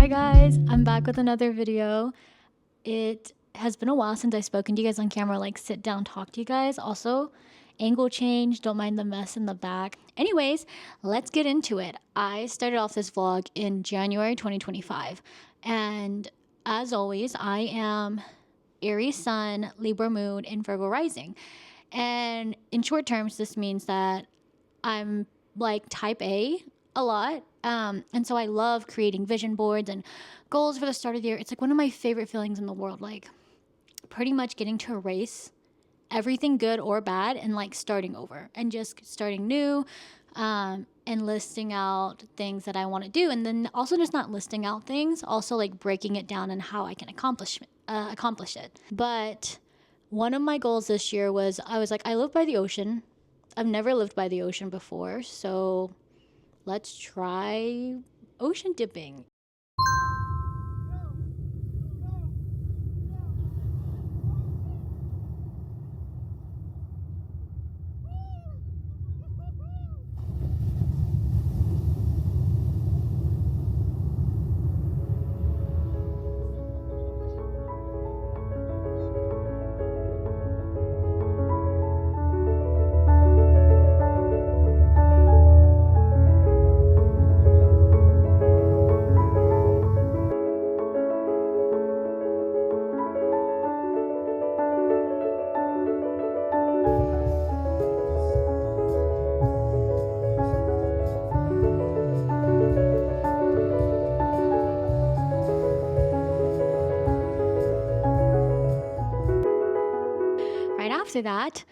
Hi guys, I'm back with another video. It has been a while since I've spoken to you guys on camera, like sit down, talk to you guys. Also, angle change, don't mind the mess in the back. Anyways, let's get into it. I started off this vlog in January 2025, and as always, I am Aries Sun, Libra Moon, and Virgo Rising. And in short terms, this means that I'm like type a lot. And so I love creating vision boards and goals for the start of the year. It's like one of my favorite feelings in the world, like pretty much getting to erase everything good or bad and like starting over and just starting new, and listing out things that I want to do. And then also just not listing out things, also like breaking it down and how I can accomplish it. But one of my goals this year was I live by the ocean. I've never lived by the ocean before, so let's try ocean dipping. Right after that,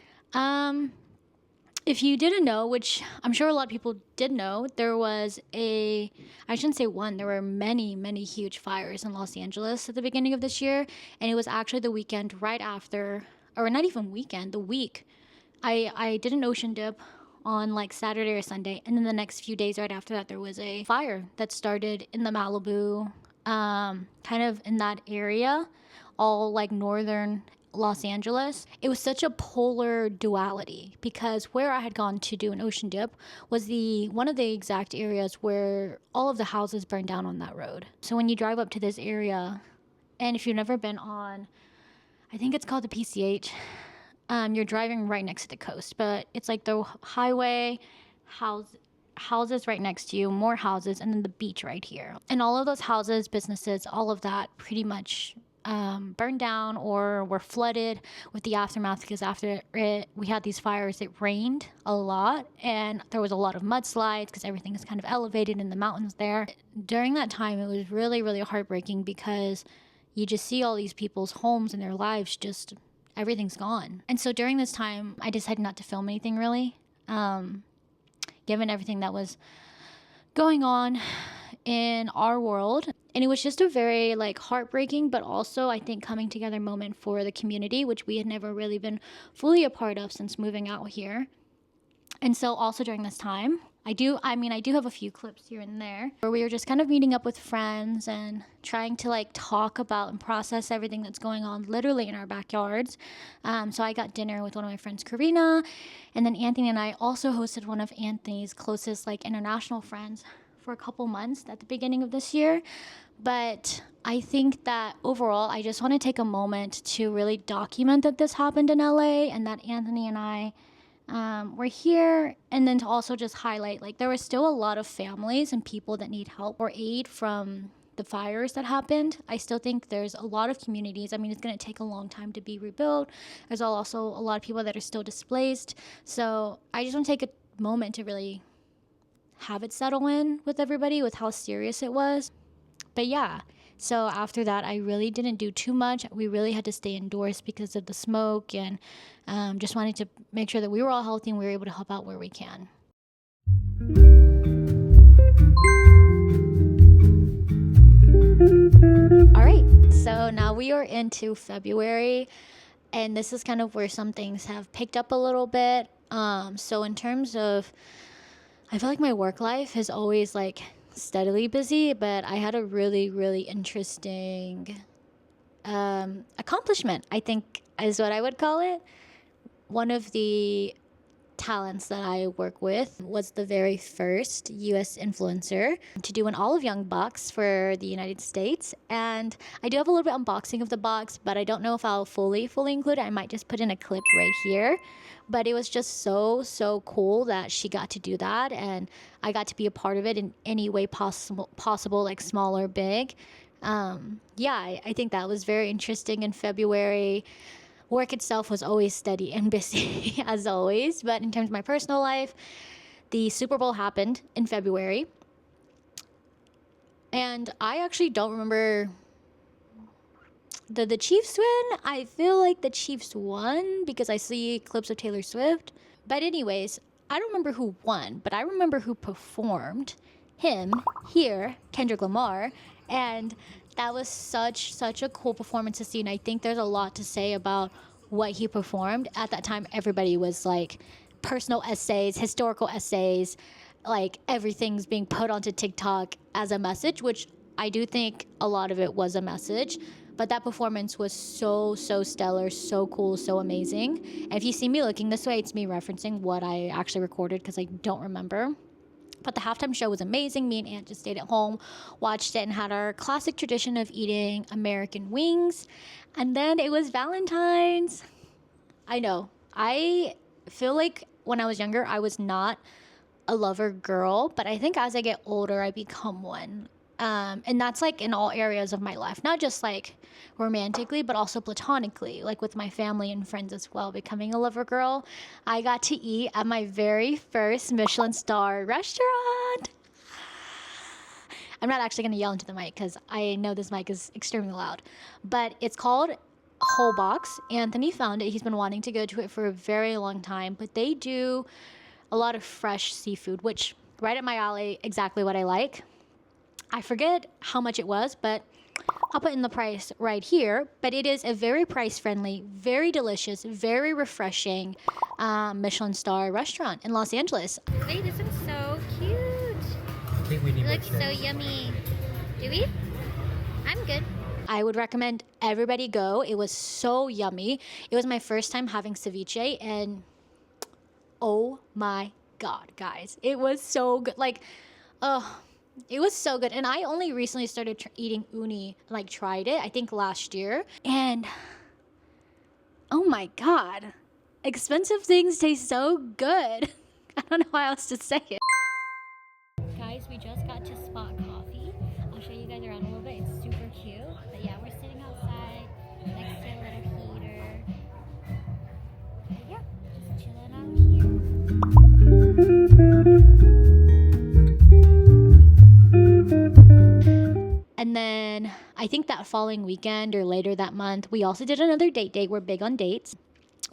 if you didn't know, which I'm sure a lot of people did know, I shouldn't say one, there were many, many huge fires in Los Angeles at the beginning of this year. And it was actually the weekend right after, or not even weekend, the week. I did an ocean dip on like Saturday or Sunday. And then the next few days right after that, there was a fire that started in the Malibu, kind of in that area, all like northern Los Angeles. It was such a polar duality because where I had gone to do an ocean dip was one of the exact areas where all of the houses burned down on that road. So when you drive up to this area, and if you've never been on, I think it's called the PCH, you're driving right next to the coast, but it's like the highway, houses right next to you, more houses, and then the beach right here. And all of those houses, businesses, all of that pretty much burned down or were flooded with the aftermath, because after we had these fires, it rained a lot and there was a lot of mudslides because everything is kind of elevated in the mountains there. During that time, it was really, really heartbreaking because you just see all these people's homes and their lives, just everything's gone. And so during this time, I decided not to film anything really, given everything that was going on in our world. And it was just a very like heartbreaking, but also I think coming together moment for the community, which we had never really been fully a part of since moving out here. And so also during this time, I do have a few clips here and there where we were just kind of meeting up with friends and trying to like talk about and process everything that's going on literally in our backyards. So I got dinner with one of my friends, Karina, and then Anthony and I also hosted one of Anthony's closest like international friends for a couple months at the beginning of this year. But I think that overall, I just want to take a moment to really document that this happened in LA and that Anthony and I were here, and then to also just highlight like there was still a lot of families and people that need help or aid from the fires that happened. I still think there's a lot of communities. I mean, it's going to take a long time to be rebuilt. There's also a lot of people that are still displaced. So I just want to take a moment to really have it settle in with everybody with how serious it was. But yeah, so after that, I really didn't do too much. We really had to stay indoors because of the smoke, and just wanted to make sure that we were all healthy and we were able to help out where we can. All right, so now we are into February, and this is kind of where some things have picked up a little bit. So in terms of, I feel like my work life is always like steadily busy, but I had a really, really interesting accomplishment, I think is what I would call it. One of the Talents that I work with was the very first US influencer to do an olive young box for the United States. And I do have a little bit unboxing of the box, but I don't know if I'll fully include it. I might just put in a clip right here. But it was just so cool that she got to do that, and I got to be a part of it in any way possible, like small or big. I think that was very interesting in February. Work itself was always steady and busy as always, but in terms of my personal life, the Super Bowl happened in February, and I actually don't remember. Did the Chiefs win? I feel like the Chiefs won because I see clips of Taylor Swift. But anyways, I don't remember who won, but I remember who performed. Him, here, Kendrick Lamar, and that was such a cool performance to see, and I think there's a lot to say about what he performed. At that time, everybody was like personal essays, historical essays, like everything's being put onto TikTok as a message, which I do think a lot of it was a message. But that performance was so stellar, so cool, so amazing. And if you see me looking this way, it's me referencing what I actually recorded because I don't remember. But the halftime show was amazing. Me and Aunt just stayed at home, watched it, and had our classic tradition of eating American wings. And then it was Valentine's. I know. I feel like when I was younger, I was not a lover girl. But I think as I get older, I become one. And that's like in all areas of my life, not just like romantically, but also platonically, like with my family and friends as well. Becoming a lover girl, I got to eat at my very first Michelin star restaurant. I'm not actually going to yell into the mic because I know this mic is extremely loud, but it's called Whole Box. Anthony found it. He's been wanting to go to it for a very long time, but they do a lot of fresh seafood, which right up my alley, exactly what I like. I forget how much it was, but I'll put in the price right here. But it is a very price-friendly, very delicious, very refreshing Michelin star restaurant in Los Angeles. Wait, this looks so cute. I think we need It more looks so chips. yummy. Do we? I'm good. I would recommend everybody go. It was so yummy. It was my first time having ceviche, and oh my God, guys. It was so good. Like, it was so good. And I only recently started eating uni, like tried it, I think last year. And oh my God, expensive things taste so good. I don't know how else to say it. Guys, we just got to Spot Coffee. I'll show you guys around a little bit. It's super cute. But yeah, we're sitting outside next to a little heater. But yeah, just chilling out here. And then I think that following weekend or later that month, we also did another date. We're big on dates.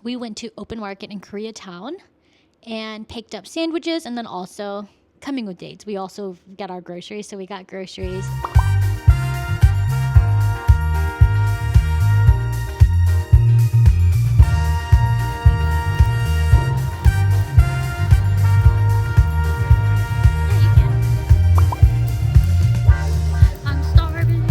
We went to Open Market in Koreatown and picked up sandwiches, and then also coming with dates, we also got our groceries, so we got groceries. I'm starving.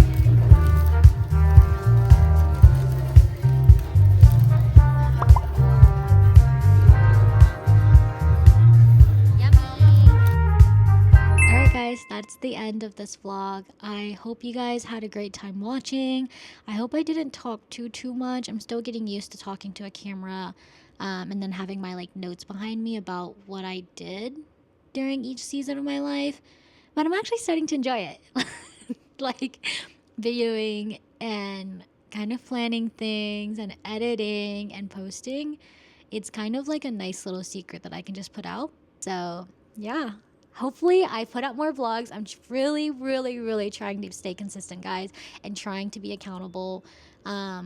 Alright guys, that's the end of this vlog. I hope you guys had a great time watching. I hope I didn't talk too much. I'm still getting used to talking to a camera and then having my like notes behind me about what I did during each season of my life. But I'm actually starting to enjoy it. Like videoing and kind of planning things and editing and posting. It's kind of like a nice little secret that I can just put out. So yeah. Hopefully I put out more vlogs. I'm just really trying to stay consistent, guys, and trying to be accountable. But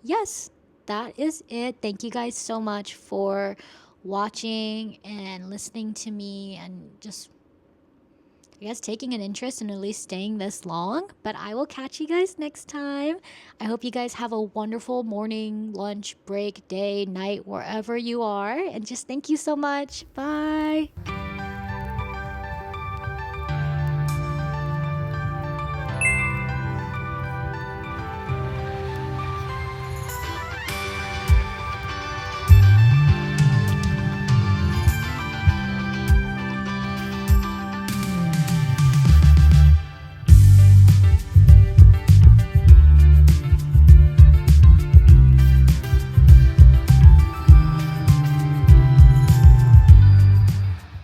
yes, that is it. Thank you guys so much for watching and listening to me and just, I guess, taking an interest in at least staying this long. But I will catch you guys next time. I hope you guys have a wonderful morning, lunch, break, day, night, wherever you are. And just thank you so much. Bye.